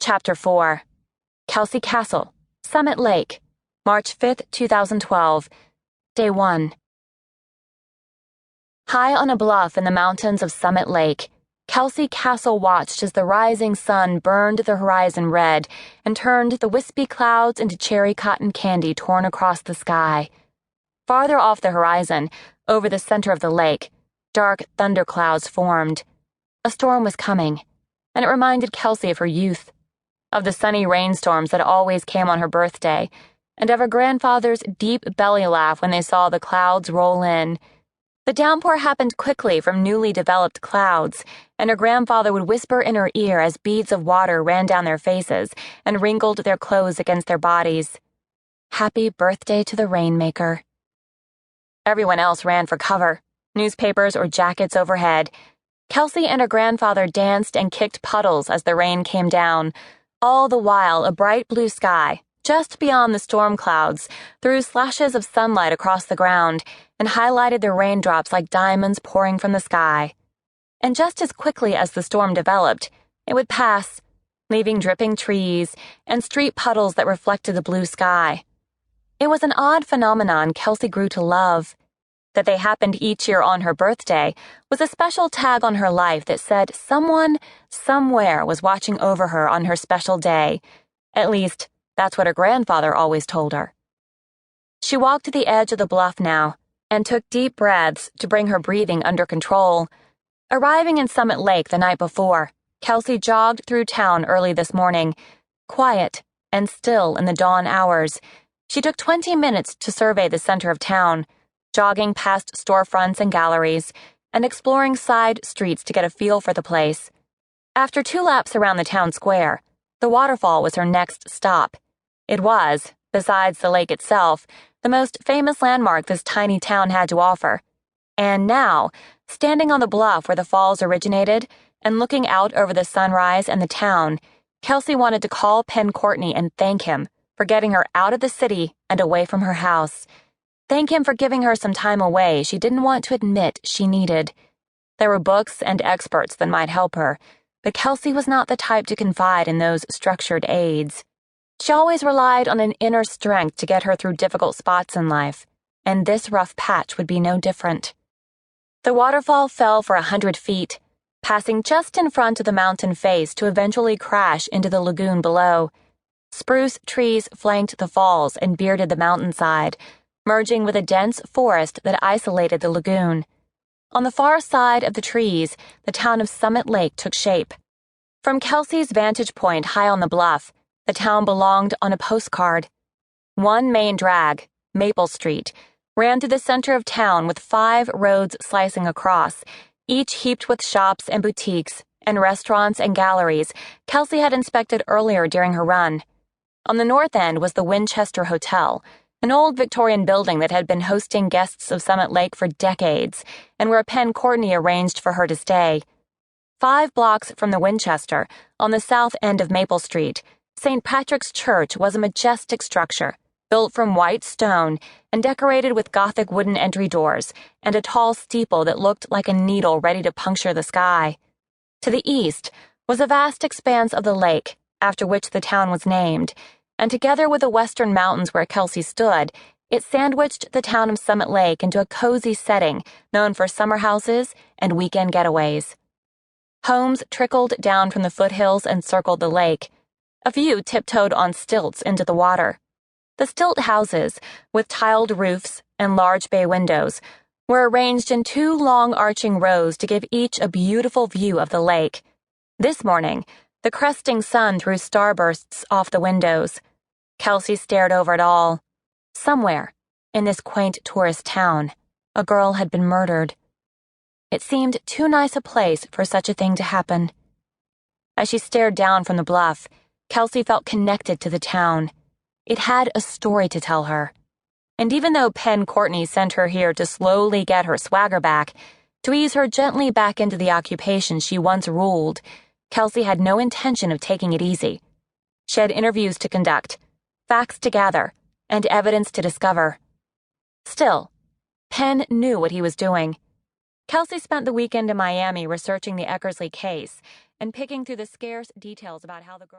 Chapter 4. Kelsey Castle, Summit Lake, March 5th, 2012. Day 1. High on a bluff in the mountains of Summit Lake, Kelsey Castle watched as the rising sun burned the horizon red and turned the wispy clouds into cherry cotton candy torn across the sky. Farther off the horizon, over the center of the lake, dark thunderclouds formed. A storm was coming, and it reminded Kelsey of her youth, of the sunny rainstorms that always came on her birthday, and of her grandfather's deep belly laugh when they saw the clouds roll in. The downpour happened quickly from newly developed clouds, and her grandfather would whisper in her ear as beads of water ran down their faces and wrinkled their clothes against their bodies. Happy birthday to the Rainmaker. Everyone else ran for cover, newspapers or jackets overhead. Kelsey and her grandfather danced and kicked puddles as the rain came down, all the while a bright blue sky, just beyond the storm clouds, threw slashes of sunlight across the ground and highlighted the raindrops like diamonds pouring from the sky. And just as quickly as the storm developed, it would pass, leaving dripping trees and street puddles that reflected the blue sky. It was an odd phenomenon Kelsey grew to love. That they happened each year on her birthday was a special tag on her life that said someone, somewhere was watching over her on her special day. At least, that's what her grandfather always told her. She walked to the edge of the bluff now and took deep breaths to bring her breathing under control. Arriving in Summit Lake the night before, Kelsey jogged through town early this morning, quiet and still in the dawn hours. She took 20 minutes to survey the center of town, jogging past storefronts and galleries, and exploring side streets to get a feel for the place. After 2 laps around the town square, the waterfall was her next stop. It was, besides the lake itself, the most famous landmark this tiny town had to offer. And now, standing on the bluff where the falls originated, and looking out over the sunrise and the town, Kelsey wanted to call Penn Courtney and thank him for getting her out of the city and away from her house. Thank him for giving her some time away she didn't want to admit she needed. There were books and experts that might help her, but Kelsey was not the type to confide in those structured aids. She always relied on an inner strength to get her through difficult spots in life, and this rough patch would be no different. The waterfall fell for 100 feet, passing just in front of the mountain face to eventually crash into the lagoon below. Spruce trees flanked the falls and bearded the mountainside, merging with a dense forest that isolated the lagoon. On the far side of the trees, the town of Summit Lake took shape. From Kelsey's vantage point high on the bluff, the town belonged on a postcard. One main drag, Maple Street, ran through the center of town with 5 roads slicing across, each heaped with shops and boutiques and restaurants and galleries Kelsey had inspected earlier during her run. On the north end was the Winchester Hotel, an old Victorian building that had been hosting guests of Summit Lake for decades, and where Penn Courtney arranged for her to stay. 5 blocks from the Winchester, on the south end of Maple Street, St. Patrick's Church was a majestic structure, built from white stone and decorated with Gothic wooden entry doors and a tall steeple that looked like a needle ready to puncture the sky. To the east was a vast expanse of the lake, after which the town was named, and together with the western mountains where Kelsey stood, it sandwiched the town of Summit Lake into a cozy setting known for summer houses and weekend getaways. Homes trickled down from the foothills and circled the lake. A few tiptoed on stilts into the water. The stilt houses, with tiled roofs and large bay windows, were arranged in 2 long arching rows to give each a beautiful view of the lake. This morning, the cresting sun threw starbursts off the windows. Kelsey stared over it all. Somewhere, in this quaint tourist town, a girl had been murdered. It seemed too nice a place for such a thing to happen. As she stared down from the bluff, Kelsey felt connected to the town. It had a story to tell her. And even though Penn Courtney sent her here to slowly get her swagger back, to ease her gently back into the occupation she once ruled, Kelsey had no intention of taking it easy. She had interviews to conduct, facts to gather, and evidence to discover. Still, Penn knew what he was doing. Kelsey spent the weekend in Miami researching the Eckersley case and picking through the scarce details about how the girl